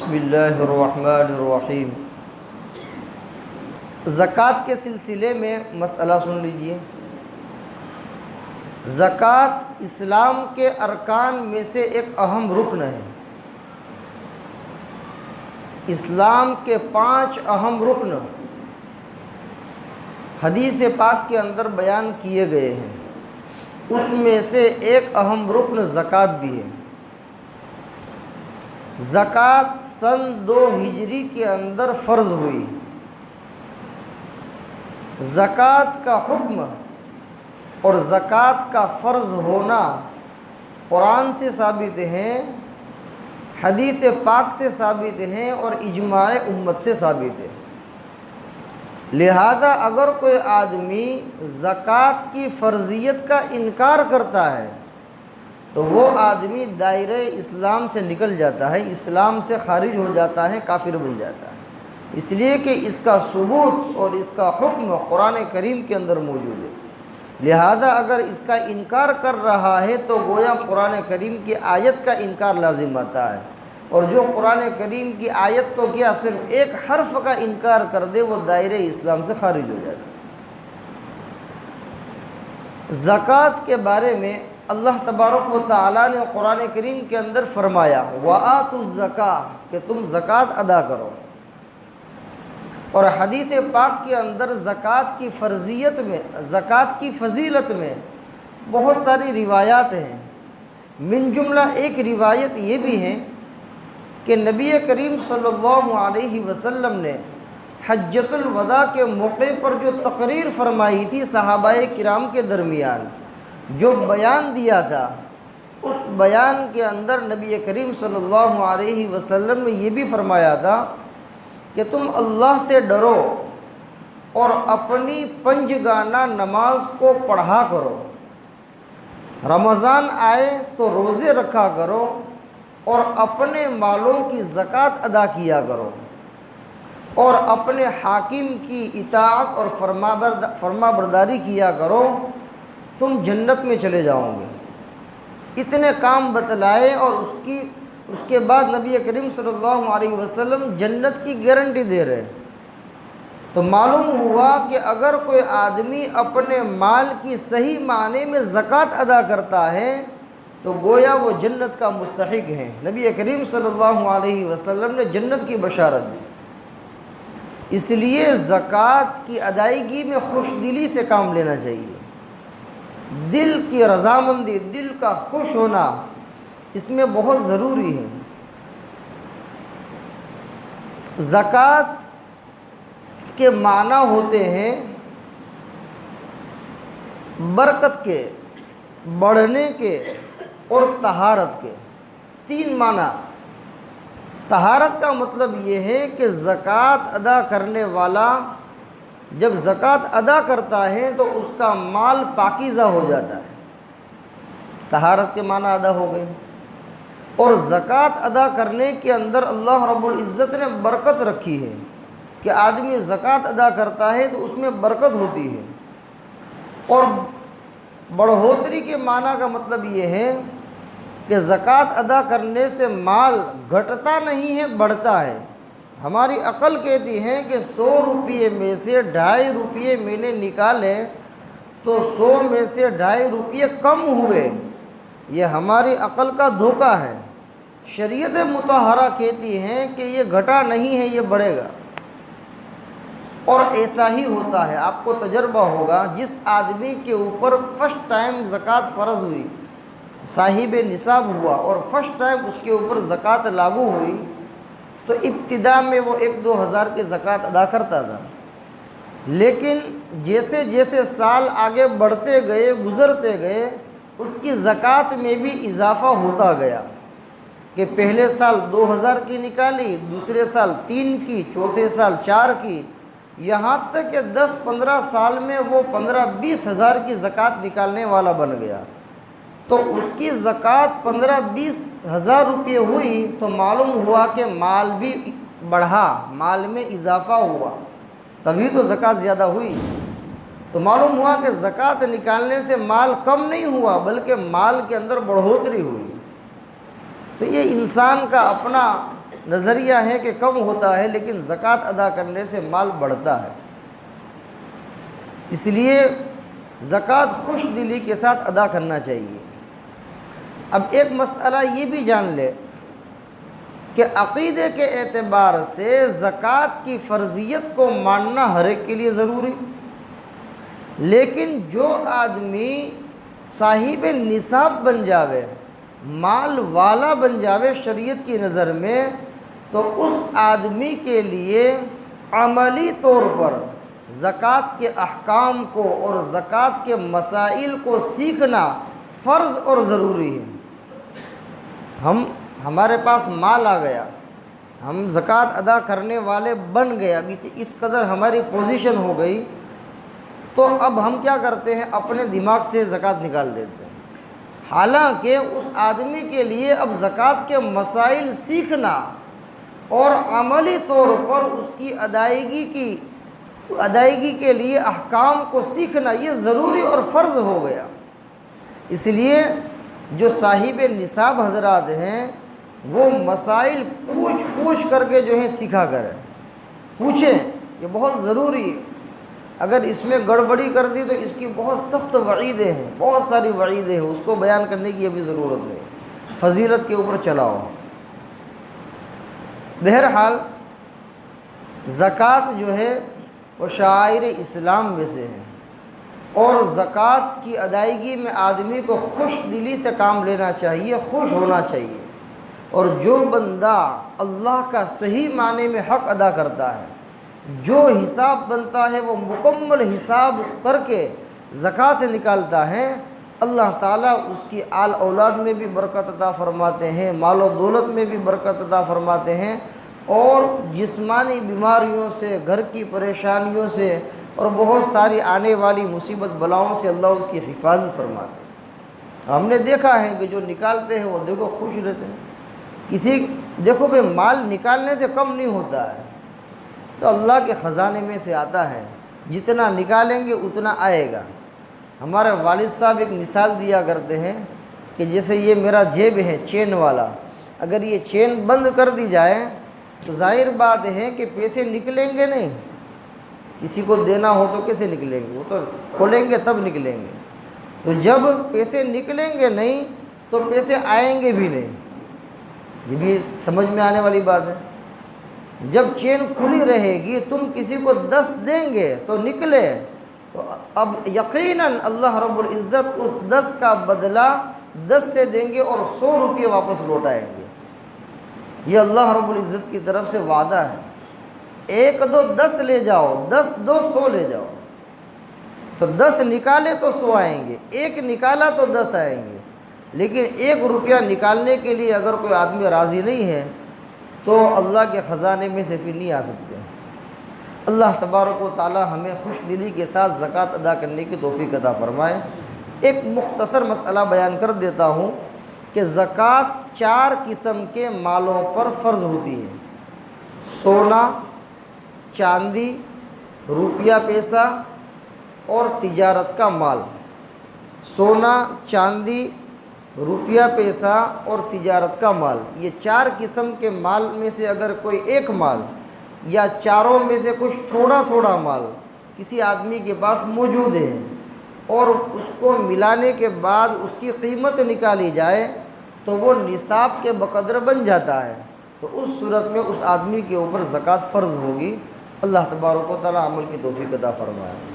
بسم اللہ الرحمن الرحیم۔ زکوٰۃ کے سلسلے میں مسئلہ سن لیجئے۔ زکوٰۃ اسلام کے ارکان میں سے ایک اہم رکن ہے۔ اسلام کے 5 اہم رکن حدیث پاک کے اندر بیان کیے گئے ہیں، اس میں سے ایک اہم رکن زکوٰۃ بھی ہے۔ زکوٰۃ سن 2 ہجری کے اندر فرض ہوئی۔ زکوٰۃ کا حکم اور زکوٰۃ کا فرض ہونا قرآن سے ثابت ہیں، حدیث پاک سے ثابت ہیں اور اجماع امت سے ثابت ہے۔ لہذا اگر کوئی آدمی زکوٰۃ کی فرضیت کا انکار کرتا ہے تو وہ آدمی دائرہ اسلام سے نکل جاتا ہے، اسلام سے خارج ہو جاتا ہے، کافر بن جاتا ہے، اس لیے کہ اس کا ثبوت اور اس کا حکم قرآن کریم کے اندر موجود ہے۔ لہذا اگر اس کا انکار کر رہا ہے تو گویا قرآن کریم کی آیت کا انکار لازم آتا ہے، اور جو قرآن کریم کی آیت تو کیا صرف ایک حرف کا انکار کر دے وہ دائرہ اسلام سے خارج ہو جاتا ہے۔ زکوٰۃ کے بارے میں اللہ تبارک و تعالیٰ نے قرآن کریم کے اندر فرمایا وَآتُوا الزَّکَاۃَ کہ تم زکوٰۃ ادا کرو، اور حدیث پاک کے اندر زکوٰۃ کی فرضیت میں، زکوٰۃ کی فضیلت میں بہت ساری روایات ہیں۔ من جملہ ایک روایت یہ بھی ہے کہ نبی کریم صلی اللہ علیہ وسلم نے حجۃ الوداع کے موقع پر جو تقریر فرمائی تھی صحابہ کرام کے درمیان، جو بیان دیا تھا، اس بیان کے اندر نبی کریم صلی اللہ علیہ وسلم نے یہ بھی فرمایا تھا کہ تم اللہ سے ڈرو اور اپنی 5 گانہ نماز کو پڑھا کرو، رمضان آئے تو روزے رکھا کرو اور اپنے مالوں کی زکوٰۃ ادا کیا کرو، اور اپنے حاکم کی اطاعت اور فرما برداری کیا کرو، تم جنت میں چلے جاؤ گے۔ اتنے کام بتلائے اور اس کے بعد نبی کریم صلی اللہ علیہ وسلم جنت کی گارنٹی دے رہے۔ تو معلوم ہوا کہ اگر کوئی آدمی اپنے مال کی صحیح معنی میں زکوٰۃ ادا کرتا ہے تو گویا وہ جنت کا مستحق ہے۔ نبی کریم صلی اللہ علیہ وسلم نے جنت کی بشارت دی۔ اس لیے زکوٰۃ کی ادائیگی میں خوش دلی سے کام لینا چاہیے۔ دل کی رضامندی، دل کا خوش ہونا اس میں بہت ضروری ہے۔ زکوٰۃ کے معنی ہوتے ہیں برکت کے، بڑھنے کے اور طہارت کے۔ 3 معنی۔ طہارت کا مطلب یہ ہے کہ زکوٰۃ ادا کرنے والا جب زکوٰۃ ادا کرتا ہے تو اس کا مال پاکیزہ ہو جاتا ہے، طہارت کے معنی ادا ہو گئے۔ اور زکوٰۃ ادا کرنے کے اندر اللہ رب العزت نے برکت رکھی ہے کہ آدمی زکوٰۃ ادا کرتا ہے تو اس میں برکت ہوتی ہے۔ اور بڑھوتری کے معنی کا مطلب یہ ہے کہ زکوٰۃ ادا کرنے سے مال گھٹتا نہیں ہے، بڑھتا ہے۔ ہماری عقل کہتی ہے کہ 100 روپے میں سے 2.5 روپے میں نے نکالے تو 100 میں سے 2.5 روپے کم ہوئے۔ یہ ہماری عقل کا دھوکہ ہے۔ شریعت مطہرہ کہتی ہے کہ یہ گھٹا نہیں ہے، یہ بڑھے گا۔ اور ایسا ہی ہوتا ہے، آپ کو تجربہ ہوگا، جس آدمی کے اوپر فرسٹ ٹائم زکوٰۃ فرض ہوئی، صاحب نصاب ہوا اور فرسٹ ٹائم اس کے اوپر زکوٰۃ لاگو ہوئی، تو ابتدا میں وہ 1-2 ہزار کی زکوٰۃ ادا کرتا تھا، لیکن جیسے جیسے سال آگے بڑھتے گئے، گزرتے گئے، اس کی زکوٰۃ میں بھی اضافہ ہوتا گیا کہ پہلے سال 2000 کی نکالی، دوسرے سال 3 کی، چوتھے سال 4 کی، یہاں تک کہ 10-15 سال میں وہ 15-20 ہزار کی زکوٰۃ نکالنے والا بن گیا۔ تو اس کی زکوٰۃ 15-20 ہزار روپے ہوئی تو معلوم ہوا کہ مال بھی بڑھا، مال میں اضافہ ہوا، تبھی تو زکوٰۃ زیادہ ہوئی۔ تو معلوم ہوا کہ زکوٰۃ نکالنے سے مال کم نہیں ہوا بلکہ مال کے اندر بڑھوتری ہوئی۔ تو یہ انسان کا اپنا نظریہ ہے کہ کم ہوتا ہے، لیکن زکوٰۃ ادا کرنے سے مال بڑھتا ہے۔ اس لیے زکوٰۃ خوش دلی کے ساتھ ادا کرنا چاہیے۔ اب ایک مسئلہ یہ بھی جان لے کہ عقیدے کے اعتبار سے زکوٰۃ کی فرضیت کو ماننا ہر ایک کے لیے ضروری، لیکن جو آدمی صاحب نصاب بن جاوے، مال والا بن جاوے شریعت کی نظر میں، تو اس آدمی کے لیے عملی طور پر زکوٰۃ کے احکام کو اور زکوٰۃ کے مسائل کو سیکھنا فرض اور ضروری ہے۔ ہمارے پاس مال آ گیا، ہم زکوٰۃ ادا کرنے والے بن گئے، ابھی اس قدر ہماری پوزیشن ہو گئی، تو اب ہم کیا کرتے ہیں؟ اپنے دماغ سے زکوٰۃ نکال دیتے ہیں، حالانکہ اس آدمی کے لیے اب زکوٰۃ کے مسائل سیکھنا اور عملی طور پر اس کی ادائیگی کے لیے احکام کو سیکھنا یہ ضروری اور فرض ہو گیا۔ اس لیے جو صاحب نصاب حضرات ہیں وہ مسائل پوچھ کر کے جو ہے سیکھا کریں، پوچھیں، یہ بہت ضروری ہے۔ اگر اس میں گڑبڑی کر دی تو اس کی بہت سخت وعیدیں ہیں، بہت ساری وعیدیں ہیں، اس کو بیان کرنے کی ابھی ضرورت نہیں، فضیلت کے اوپر چلاؤ۔ بہرحال زکوٰۃ جو ہے وہ شعائر اسلام میں سے ہے، اور زکوٰۃ کی ادائیگی میں آدمی کو خوش دلی سے کام لینا چاہیے، خوش ہونا چاہیے۔ اور جو بندہ اللہ کا صحیح معنی میں حق ادا کرتا ہے، جو حساب بنتا ہے وہ مکمل حساب کر کے زکوٰۃ نکالتا ہے، اللہ تعالیٰ اس کی آل اولاد میں بھی برکت عطا فرماتے ہیں، مال و دولت میں بھی برکت عطا فرماتے ہیں، اور جسمانی بیماریوں سے، گھر کی پریشانیوں سے اور بہت ساری آنے والی مصیبت بلاؤں سے اللہ اس کی حفاظت فرماتے ہیں۔ ہم نے دیکھا ہے کہ جو نکالتے ہیں وہ دیکھو خوش رہتے ہیں۔ دیکھو بھئی مال نکالنے سے کم نہیں ہوتا ہے، تو اللہ کے خزانے میں سے آتا ہے، جتنا نکالیں گے اتنا آئے گا۔ ہمارے والد صاحب ایک مثال دیا کرتے ہیں کہ جیسے یہ میرا جیب ہے چین والا، اگر یہ چین بند کر دی جائے تو ظاہر بات ہے کہ پیسے نکلیں گے نہیں، کسی کو دینا ہو تو کیسے نکلیں گے؟ وہ تو کھولیں گے تب نکلیں گے۔ تو جب پیسے نکلیں گے نہیں تو پیسے آئیں گے بھی نہیں، یہ بھی سمجھ میں آنے والی بات ہے۔ جب چین کھلی رہے گی، تم کسی کو 10 دیں گے تو نکلے، تو اب یقیناً اللہ رب العزت اس 10 کا بدلہ 10 سے دیں گے اور 100 روپے واپس لوٹائیں گے۔ یہ اللہ رب العزت کی طرف سے وعدہ ہے۔ 1 دو 10 لے جاؤ، 10 دو 100 لے جاؤ، تو 10 نکالے تو 100 آئیں گے، 1 نکالا تو 10 آئیں گے۔ لیکن 1 روپیہ نکالنے کے لیے اگر کوئی آدمی راضی نہیں ہے تو اللہ کے خزانے میں سے پھر نہیں آ سکتے۔ اللہ تبارک و تعالی ہمیں خوش دلی کے ساتھ زکوٰۃ ادا کرنے کی توفیق عطا فرمائے۔ ایک مختصر مسئلہ بیان کر دیتا ہوں کہ زکوٰۃ 4 قسم کے مالوں پر فرض ہوتی ہے: سونا، چاندی، روپیہ پیسہ اور تجارت کا مال۔ سونا، چاندی، روپیہ پیسہ اور تجارت کا مال، یہ 4 قسم کے مال میں سے اگر کوئی ایک مال یا چاروں میں سے کچھ تھوڑا تھوڑا مال کسی آدمی کے پاس موجود ہے اور اس کو ملانے کے بعد اس کی قیمت نکالی جائے تو وہ نصاب کے بقدر بن جاتا ہے، تو اس صورت میں اس آدمی کے اوپر زکوٰۃ فرض ہوگی۔ اللہ تبارک و تعالی عمل کی توفیق عطا فرمائے۔